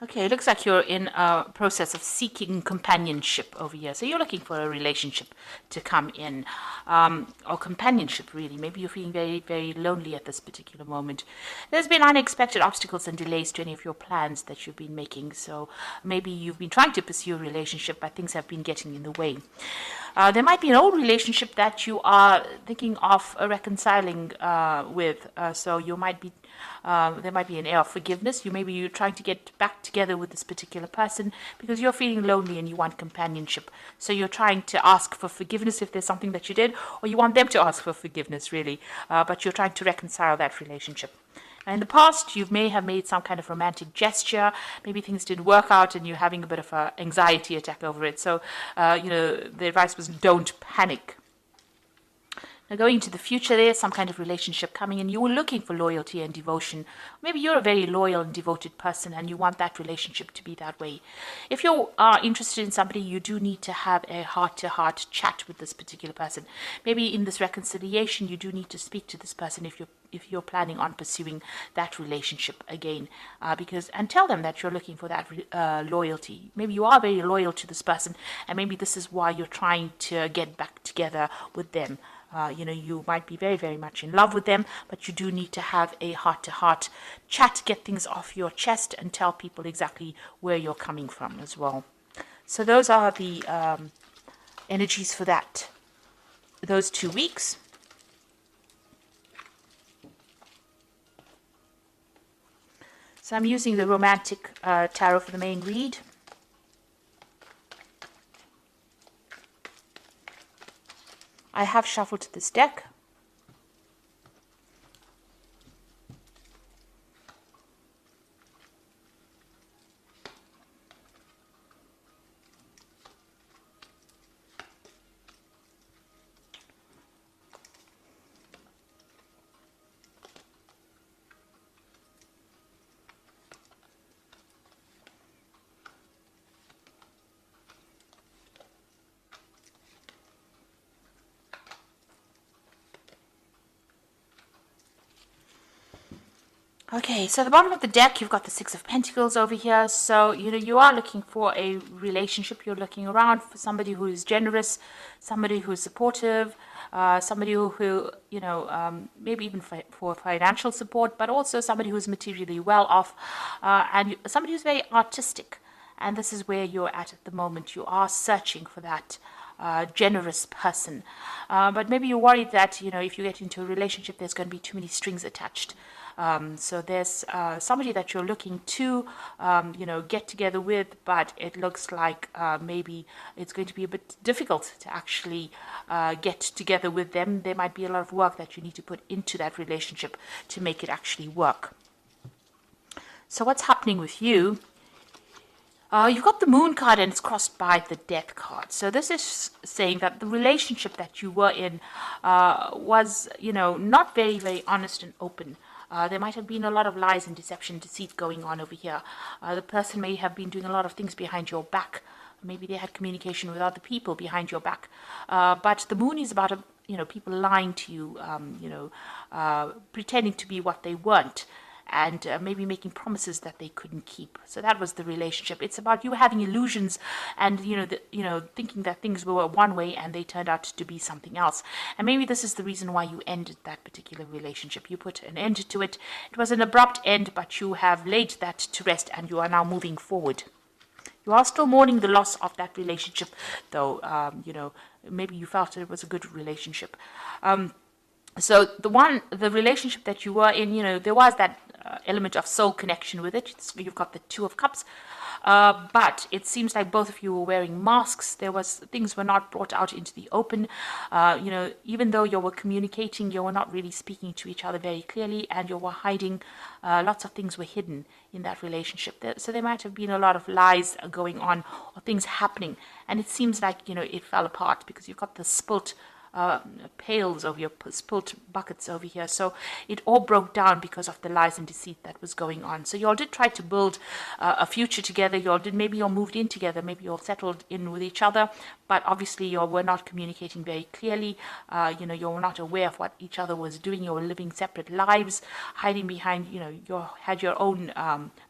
Okay, it looks like you're in a process of seeking companionship over here. So you're looking for a relationship to come in, or companionship, really. Maybe you're feeling very, very lonely at this particular moment. There's been unexpected obstacles and delays to any of your plans that you've been making. So maybe you've been trying to pursue a relationship, but things have been getting in the way. There might be an old relationship that you are thinking of reconciling with. So you might be there might be an air of forgiveness. Maybe you're trying to get back together with this particular person because you're feeling lonely and you want companionship. So you're trying to ask for forgiveness if there's something that you did, or you want them to ask for forgiveness, really. But you're trying to reconcile that relationship. In the past, you may have made some kind of romantic gesture. Maybe things didn't work out and you're having a bit of an anxiety attack over it. So, the advice was don't panic. Now, going into the future, there's some kind of relationship coming, and you were looking for loyalty and devotion. Maybe you're a very loyal and devoted person, and you want that relationship to be that way. If you are interested in somebody, you do need to have a heart-to-heart chat with this particular person. Maybe in this reconciliation, you do need to speak to this person if you're planning on pursuing that relationship again, and tell them that you're looking for that loyalty. Maybe you are very loyal to this person, and maybe this is why you're trying to get back together with them. You might be very, very much in love with them, but you do need to have a heart-to-heart chat, get things off your chest, and tell people exactly where you're coming from as well. So those are the energies for those 2 weeks. So I'm using the Romantic Tarot for the main read. I have shuffled this deck. Okay, so at the bottom of the deck, you've got the Six of Pentacles over here. So, you are looking for a relationship. You're looking around for somebody who is generous, somebody who is supportive, somebody who maybe even for financial support, but also somebody who's materially well off, and somebody who's very artistic. And this is where you're at the moment. You are searching for that generous person. But maybe you're worried that, if you get into a relationship, there's going to be too many strings attached. So there's somebody that you're looking to, get together with, but it looks like maybe it's going to be a bit difficult to actually get together with them. There might be a lot of work that you need to put into that relationship to make it actually work. So what's happening with you? You've got the Moon card and it's crossed by the Death card. So this is saying that the relationship that you were in was, not very, very honest and open. There might have been a lot of lies and deception, deceit going on over here. The person may have been doing a lot of things behind your back. Maybe they had communication with other people behind your back. But the Moon is about, people lying to you, pretending to be what they weren't. And maybe making promises that they couldn't keep. So that was the relationship. It's about you having illusions and thinking that things were one way and they turned out to be something else. And maybe this is the reason why you ended that particular relationship. You put an end to it. It was an abrupt end, but you have laid that to rest and you are now moving forward. You are still mourning the loss of that relationship, though. Maybe you felt it was a good relationship. So the relationship that you were in, there was that element of soul connection with it. You've got the Two of Cups, but it seems like both of you were wearing masks. Things were not brought out into the open. Even though you were communicating, you were not really speaking to each other very clearly, and you were hiding. Lots of things were hidden in that relationship. So there might have been a lot of lies going on or things happening, and it seems like it fell apart because you've got the spilt pails over your spilt buckets over here. So it all broke down because of the lies and deceit that was going on. So you all did try to build a future together. Maybe you all moved in together. Maybe you all settled in with each other. But obviously you all were not communicating very clearly. You were not aware of what each other was doing. You were living separate lives, hiding behind, you had your own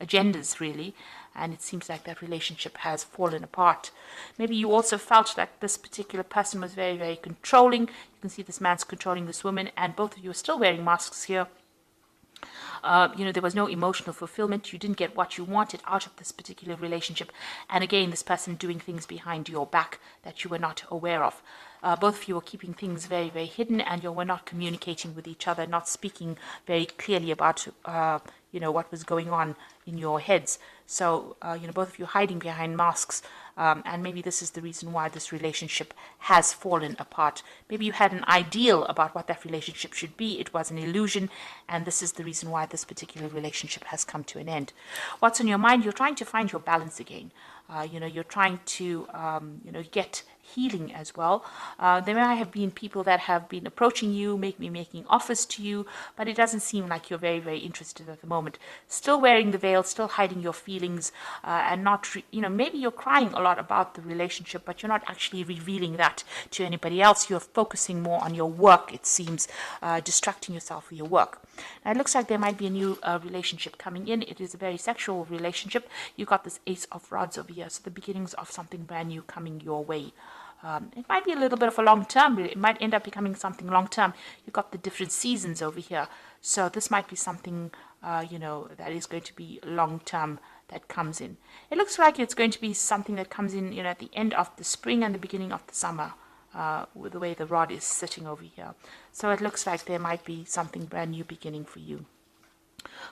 agendas really. and it seems like that relationship has fallen apart. Maybe you also felt like this particular person was very, very controlling. You can see this man's controlling this woman, and both of you are still wearing masks here. There was no emotional fulfillment. You didn't get what you wanted out of this particular relationship. And again, this person doing things behind your back that you were not aware of. Both of you were keeping things very, very hidden, and you were not communicating with each other, not speaking very clearly about, what was going on in your heads. So, both of you hiding behind masks. And maybe this is the reason why this relationship has fallen apart. Maybe you had an ideal about what that relationship should be. It was an illusion, and this is the reason why this particular relationship has come to an end. What's on your mind? You're trying to find your balance again. You're trying to, get healing as well. There may have been people that have been approaching you, making offers to you, but it doesn't seem like you're very, very interested at the moment. Still wearing the veil, still hiding your feelings, and not, maybe you're crying a lot about the relationship, but you're not actually revealing that to anybody else. You're focusing more on your work, it seems, distracting yourself with your work. Now, it looks like there might be a new relationship coming in. It is a very sexual relationship. You've got this Ace of Rods over here, so the beginnings of something brand new coming your way. It might be a little bit of a long term, but it might end up becoming something long term. You've got the different seasons over here. So this might be something, that is going to be long term that comes in. It looks like it's going to be something that comes in, at the end of the spring and the beginning of the summer, with the way the rod is sitting over here. So it looks like there might be something brand new beginning for you.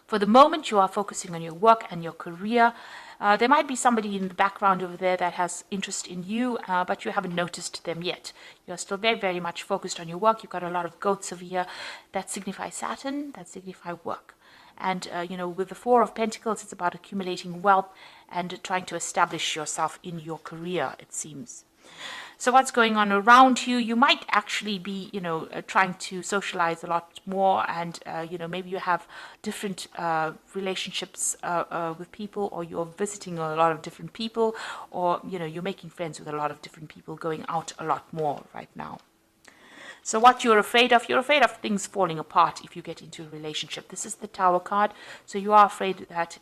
For the moment, you are focusing on your work and your career. There might be somebody in the background over there that has interest in you, but you haven't noticed them yet. You're still very, very much focused on your work. You've got a lot of goats over here that signify Saturn, that signify work. And, with the Four of Pentacles, it's about accumulating wealth and trying to establish yourself in your career, it seems. So what's going on around you? You might actually be, trying to socialize a lot more, and, maybe you have different relationships with people, or you're visiting a lot of different people, or, you're making friends with a lot of different people, going out a lot more right now. So what you're afraid of things falling apart if you get into a relationship. This is the Tower card. So you are afraid that,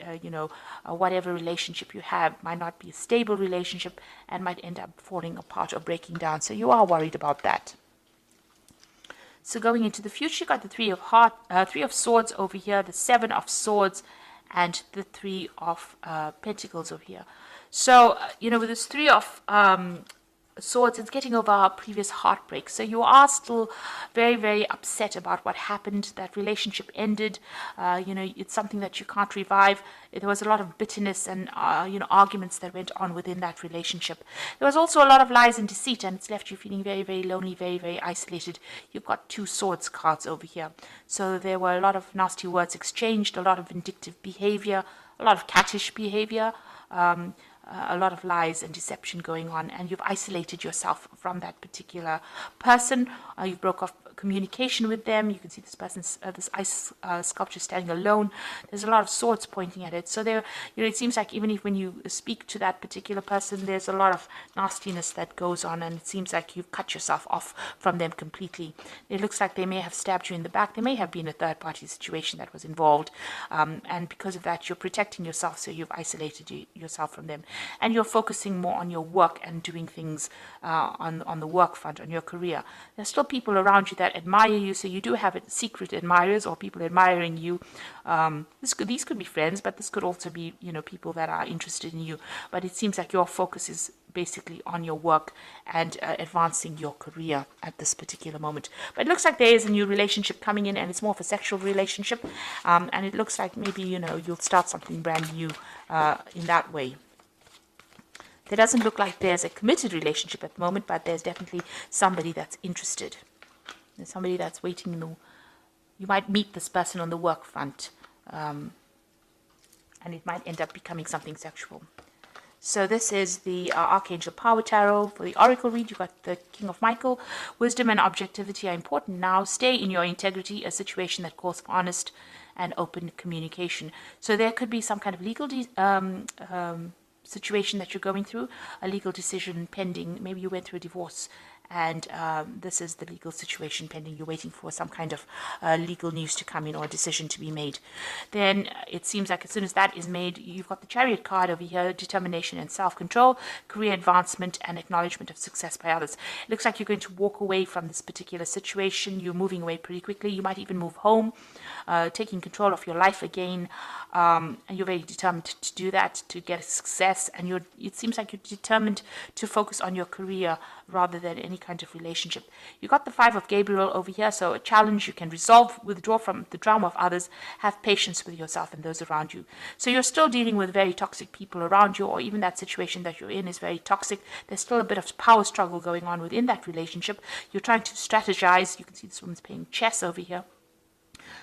whatever relationship you have might not be a stable relationship and might end up falling apart or breaking down. So you are worried about that. So going into the future, you got the Three of Swords over here, the Seven of Swords, and the Three of Pentacles over here. So, with this Three of Swords, it's getting over our previous heartbreak. So you are still very, very upset about what happened. That relationship ended. It's something that you can't revive. There was a lot of bitterness and, arguments that went on within that relationship. There was also a lot of lies and deceit, and it's left you feeling very, very lonely, very, very isolated. You've got Two Swords cards over here. So there were a lot of nasty words exchanged, a lot of vindictive behavior, a lot of cattish behavior, a lot of lies and deception going on, and you've isolated yourself from that particular person. You broke off communication with them. You can see this person's this ice sculpture standing alone. There's a lot of swords pointing at it. So there, it seems like even if when you speak to that particular person, there's a lot of nastiness that goes on, and it seems like you've cut yourself off from them completely. It looks like they may have stabbed you in the back. There may have been a third-party situation that was involved, and because of that, you're protecting yourself. So you've isolated yourself from them, and you're focusing more on your work and doing things on the work front, on your career. There's still people around you that admire you, so you do have secret admirers or people admiring you. These could be friends, but this could also be people that are interested in you. But it seems like your focus is basically on your work and advancing your career at this particular moment. But it looks like there is a new relationship coming in, and it's more of a sexual relationship, and it looks like maybe you'll start something brand new in that way. There doesn't look like there's a committed relationship at the moment, but there's definitely somebody that's interested. There's somebody that's waiting. You might meet this person on the work front, and it might end up becoming something sexual. So this is the Archangel Power Tarot. For the Oracle read, you've got the King of Michael. Wisdom and objectivity are important now. Stay in your integrity, a situation that calls for honest and open communication. So there could be some kind of legal situation that you're going through, a legal decision pending. Maybe you went through a divorce and this is the legal situation pending. You're waiting for some kind of legal news to come in or a decision to be made. Then it seems like as soon as that is made, you've got the Chariot card over here: determination and self-control, career advancement, and acknowledgement of success by others. It looks like you're going to walk away from this particular situation. You're moving away pretty quickly. You might even move home, taking control of your life again, and you're very determined to do that, to get success. And it seems like you're determined to focus on your career rather than any kind of relationship. You got the Five of Gabriel over here, so a challenge you can resolve, withdraw from the drama of others, have patience with yourself and those around you. So you're still dealing with very toxic people around you, or even that situation that you're in is very toxic. There's still a bit of power struggle going on within that relationship. You're trying to strategize. You can see this woman's playing chess over here.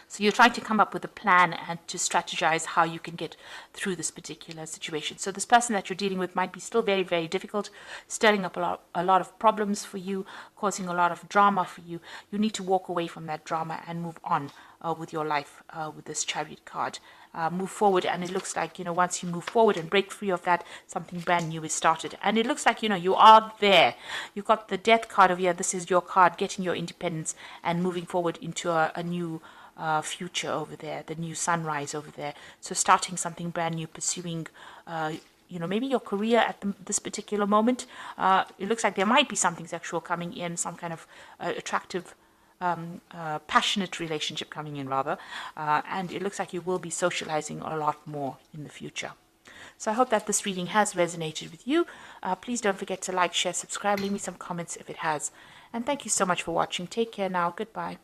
So you're trying to come up with a plan and to strategize how you can get through this particular situation. So this person that you're dealing with might be still very, very difficult, stirring up a lot of problems for you, causing a lot of drama for you. You need to walk away from that drama and move on with your life with this Chariot card. Move forward, and it looks like, once you move forward and break free of that, something brand new is started. And it looks like, you are there. You've got the Death card over here. This is your card, getting your independence and moving forward into a new future over there, the new sunrise over there. So starting something brand new, pursuing maybe your career at this particular moment. It looks like there might be something sexual coming in, some kind of attractive, passionate relationship coming in, rather. And it looks like you will be socializing a lot more in the future. So I hope that this reading has resonated with you. Please don't forget to like, share, subscribe, leave me some comments if it has. And thank you so much for watching. Take care now. Goodbye.